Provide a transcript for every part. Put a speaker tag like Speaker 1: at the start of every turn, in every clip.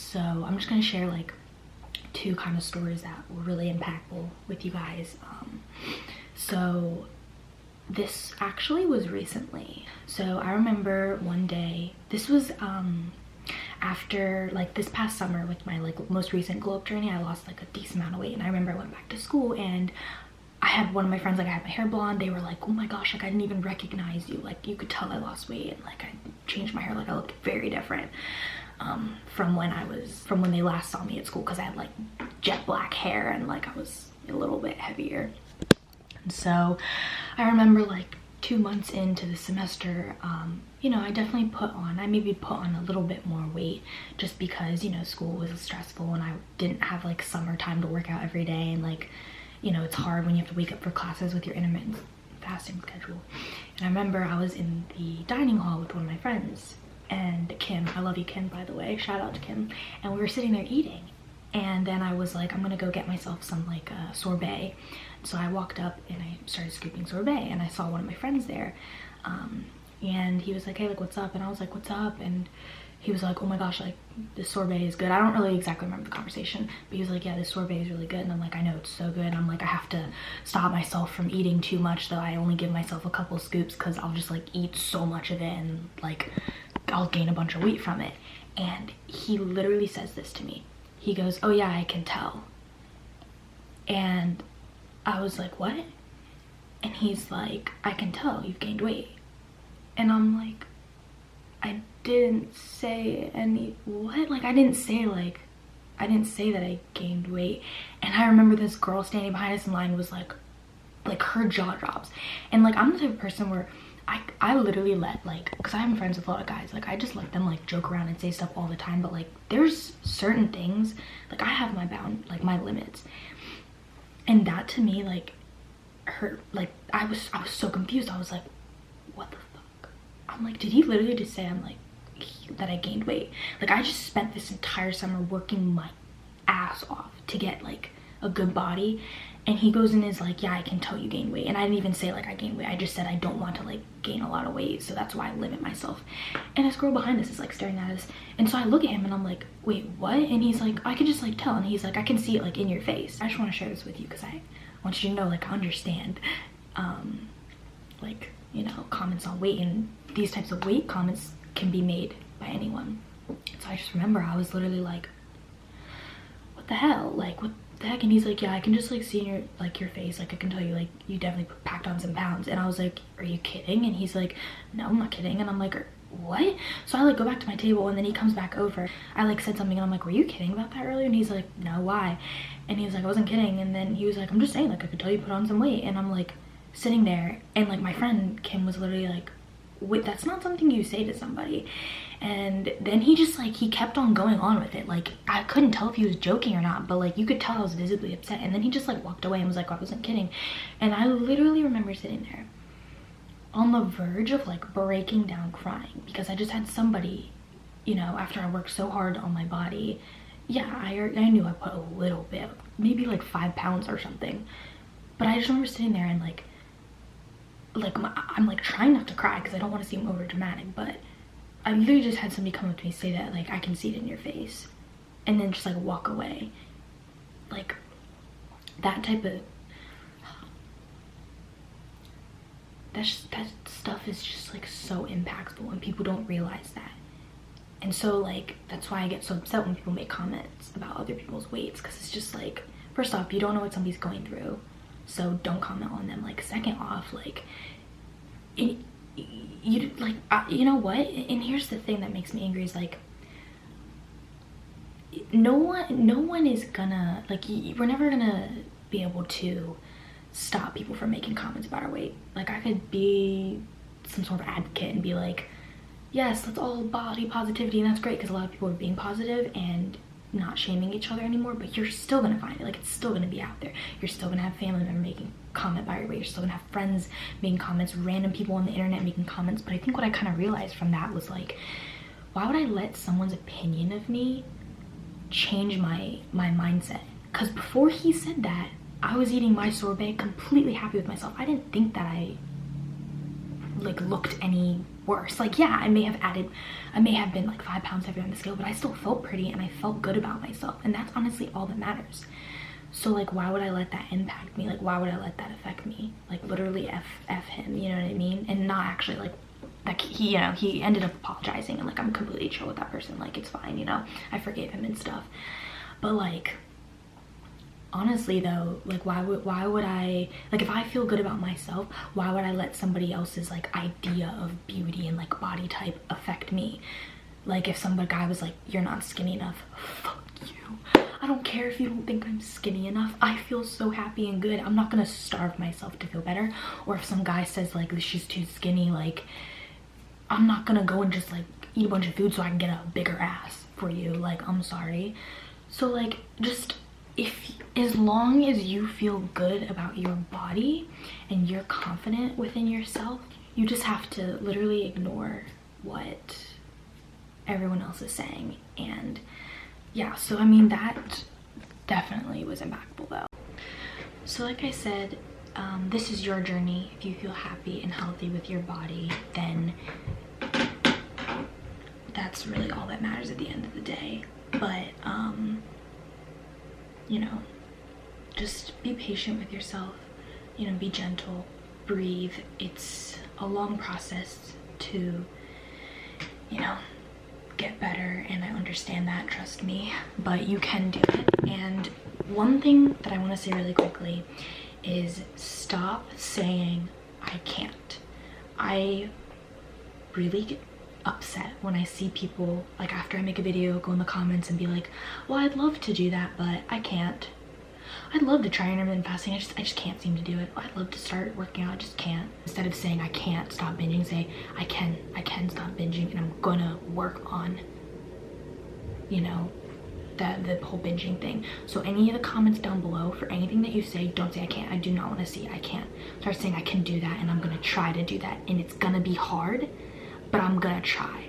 Speaker 1: So I'm just gonna share like two kind of stories that were really impactful with you guys. So this actually was recently. So I remember one day, this was after like this past summer with my like most recent glow up journey. I lost like a decent amount of weight, and I remember I went back to school and I had one of my friends, like I had my hair blonde, they were like, oh my gosh, like I didn't even recognize you, like you could tell I lost weight, and like I changed my hair, like I looked very different from when they last saw me at school, because I had like jet black hair and like I was a little bit heavier. And so I remember like 2 months into the semester, you know, I maybe put on a little bit more weight, just because, you know, school was stressful and I didn't have like summertime to work out every day, and like, you know, it's hard when you have to wake up for classes with your intermittent fasting schedule. And I remember I was in the dining hall with one of my friends, and Kim, I love you Kim, by the way, shout out to Kim, and we were sitting there eating, and then I was like, I'm gonna go get myself some like sorbet. So I walked up and I started scooping sorbet, and I saw one of my friends there, and he was like, hey, like what's up? And I was like, what's up? And he was like, oh my gosh, like this sorbet is good. I don't really exactly remember the conversation, but he was like, yeah, this sorbet is really good. And I'm like, I know, it's so good. And I'm like, I have to stop myself from eating too much, though. I only give myself a couple scoops because I'll just like eat so much of it and like I'll gain a bunch of weight from it. And he literally says this to me. He goes, oh yeah, I can tell. And I was like, what? And he's like, I can tell you've gained weight. And I'm like, I didn't say what? Like I didn't say that I gained weight. And I remember this girl standing behind us in line was like her jaw drops. And like I'm the type of person where I literally let, like, because I'm friends with a lot of guys, like I just let them like joke around and say stuff all the time, but like there's certain things, like I have my limits. And that to me like hurt. Like I was so confused. I was like, what the fuck? I'm like, did he literally just say that I gained weight? Like I just spent this entire summer working my ass off to get like a good body, and he goes and is like, yeah, I can tell you gained weight. And I didn't even say like I gained weight, I just said I don't want to like gain a lot of weight, so that's why I limit myself. And this girl behind us is like staring at us, and so I look at him and I'm like, wait, what? And he's like, I can just like tell. And he's like, I can see it like in your face. I just want to share this with you because I want you to know, like, I understand like, you know, comments on weight, and these types of weight comments can be made by anyone. So I just remember I was literally like, what the hell, like what the heck? And he's like, yeah, I can just like see in your face, like I can tell you like you definitely packed on some pounds. And I was like, are you kidding? And he's like, no, I'm not kidding. And I'm like, what? So I like go back to my table, and then he comes back over. I like said something and I'm like, were you kidding about that earlier? And he's like, no, why? And he was like, I wasn't kidding. And then he was like, I'm just saying, like I could tell you put on some weight. And I'm like sitting there, and like my friend Kim was literally like, wait, that's not something you say to somebody. And then he just like, he kept on going on with it. Like I couldn't tell if he was joking or not, but like you could tell I was visibly upset. And then he just like walked away and was like, I wasn't kidding. And I literally remember sitting there on the verge of like breaking down crying, because I just had somebody, you know, after I worked so hard on my body, yeah, I knew I put a little bit, maybe like 5 pounds or something, but I just remember sitting there and like I'm like trying not to cry because I don't want to seem over dramatic, but I literally just had somebody come up to me, say that like I can see it in your face, and then just like walk away. Like that type of that stuff is just like so impactful, and people don't realize that. And so like that's why I get so upset when people make comments about other people's weights, because it's just like, first off, you don't know what somebody's going through, so don't comment on them. Like second off, like you like you know what? And here's the thing that makes me angry is like no one is gonna, like, we're never gonna be able to stop people from making comments about our weight. Like I could be some sort of advocate and be like, yes, let's all body positivity, and that's great because a lot of people are being positive and not shaming each other anymore, but you're still gonna find it. Like it's still gonna be out there. You're still gonna have family members making comment about your weight. You're still gonna have friends making comments, random people on the internet making comments. But I think what I kind of realized from that was like, why would I let someone's opinion of me change my mindset? Because before he said that, I was eating my sorbet completely happy with myself. I didn't think that I like looked any worse. Like, yeah, I may have been like 5 pounds heavier on the scale, but I still felt pretty and I felt good about myself, and that's honestly all that matters. So like, why would I let that impact me? Like, why would I let that affect me? Like, literally f him, you know what I mean? And not actually like he, you know, he ended up apologizing, and like, I'm completely chill with that person. Like, it's fine, you know, I forgave him and stuff. But like, honestly though, like, why would I, like, if I feel good about myself, why would I let somebody else's like idea of beauty and like body type affect me? Like, if some guy was like, you're not skinny enough, fuck you. I don't care if you don't think I'm skinny enough. I feel so happy and good. I'm not gonna starve myself to feel better. Or if some guy says like, she's too skinny, like, I'm not gonna go and just like eat a bunch of food so I can get a bigger ass for you. Like, I'm sorry. So like, just, as long as you feel good about your body and you're confident within yourself, you just have to literally ignore what everyone else is saying. And yeah, so I mean, that definitely was impactful though. So like I said, this is your journey. If you feel happy and healthy with your body, then that's really all that matters at the end of the day. But you know, just be patient with yourself, you know, be gentle, breathe. It's a long process to, you know, get better, and I understand that, trust me, but you can do it. And one thing that I want to say really quickly is stop saying I can't. I really get upset when I see people, like, after I make a video, go in the comments and be like, well, I'd love to do that, but I can't. I'd love to try intermittent fasting, I just can't seem to do it. I'd love to start working out, I just can't. Instead of saying I can't stop binging, say I can stop binging, and I'm gonna work on, you know, the whole binging thing. So any of the comments down below, for anything that you say, don't say I can't. I do not want to see I can't. Start saying I can do that, and I'm gonna try to do that, and it's gonna be hard, but I'm gonna try.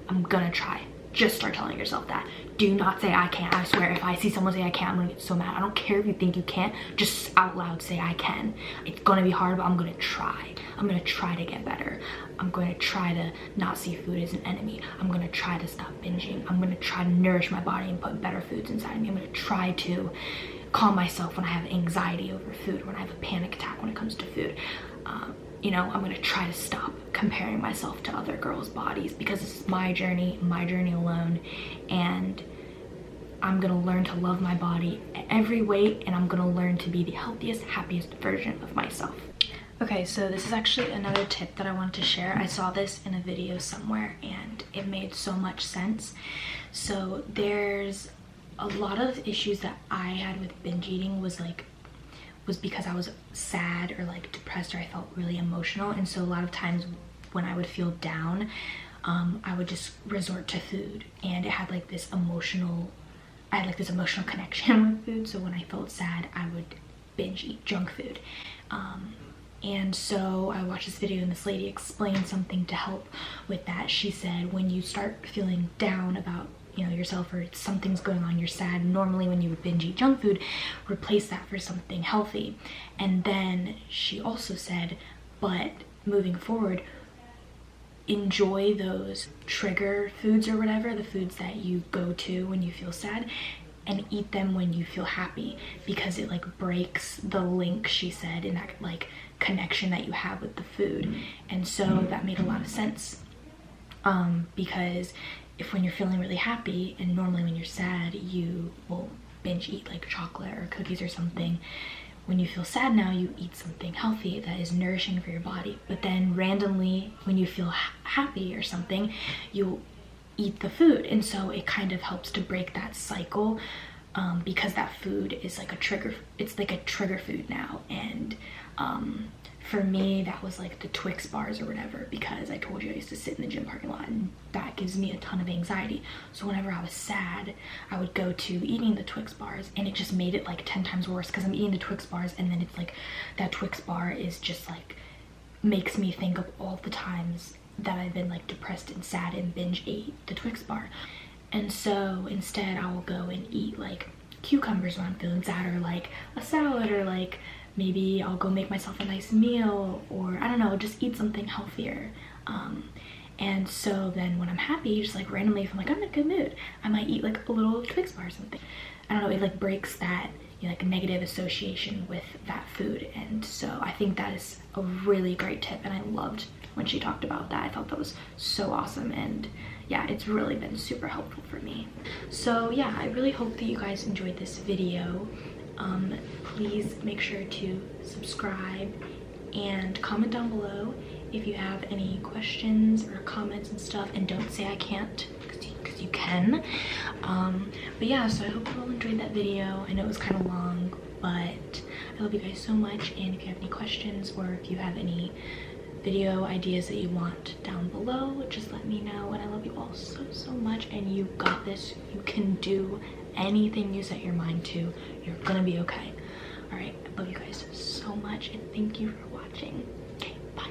Speaker 1: I'm gonna try. Just start telling yourself that. Do not say I can't. I swear, if I see someone say I can't, I'm gonna get so mad. I don't care if you think you can't, just out loud say I can. It's gonna be hard, but I'm gonna try. I'm gonna try to get better. I'm going to try to not see food as an enemy. I'm gonna try to stop binging. I'm gonna try to nourish my body and put better foods inside of me. I'm gonna try to calm myself when I have anxiety over food, when I have a panic attack when it comes to food. You know, I'm gonna try to stop comparing myself to other girls' bodies, because this is my journey alone, and I'm gonna learn to love my body every way, and I'm gonna learn to be the healthiest, happiest version of myself. Okay, so this is actually another tip that I wanted to share. I saw this in a video somewhere and it made so much sense. So there's a lot of issues that I had with binge eating was because I was sad or like depressed, or I felt really emotional. And so a lot of times when I would feel down, I would just resort to food, and it had like this emotional, I had like this emotional connection with food. So when I felt sad, I would binge eat junk food. And so I watched this video, and this lady explained something to help with that. She said, when you start feeling down about, you know, yourself, or something's going on, you're sad, normally when you would binge eat junk food, replace that for something healthy. And then she also said, but moving forward, enjoy those trigger foods or whatever, the foods that you go to when you feel sad, and eat them when you feel happy, because it like breaks the link, she said, in that like connection that you have with the food. And so that made a lot of sense, because if when you're feeling really happy, and normally when you're sad you will binge eat like chocolate or cookies or something, when you feel sad now you eat something healthy that is nourishing for your body. But then randomly when you feel happy or something, you'll eat the food, and so it kind of helps to break that cycle, because that food is like a trigger, it's like a trigger food now. And for me, that was like the Twix bars or whatever, because I told you I used to sit in the gym parking lot, and that gives me a ton of anxiety. So whenever I was sad, I would go to eating the Twix bars, and it just made it like 10 times worse, because I'm eating the Twix bars, and then it's like that Twix bar is just like makes me think of all the times that I've been like depressed and sad and binge ate the Twix bar. And so instead I will go and eat like cucumbers when I'm feeling sad, or like a salad, or like maybe I'll go make myself a nice meal, or I don't know, just eat something healthier. And so then when I'm happy, just like randomly, if I'm like, I'm in a good mood, I might eat like a little Twix bar or something. I don't know, it like breaks that, you know, like negative association with that food. And so I think that is a really great tip, and I loved when she talked about that. I thought that was so awesome, and yeah, it's really been super helpful for me. So yeah, I really hope that you guys enjoyed this video. Please make sure to subscribe and comment down below if you have any questions or comments and stuff, and don't say I can't, because you can. But yeah, so I hope you all enjoyed that video. I know it was kind of long, but I love you guys so much, and if you have any questions or if you have any video ideas that you want down below, just let me know. And I love you all so much, and you got this. You can do anything you set your mind to. You're gonna be okay. All right, I love you guys so much, and thank you for watching. Okay, bye.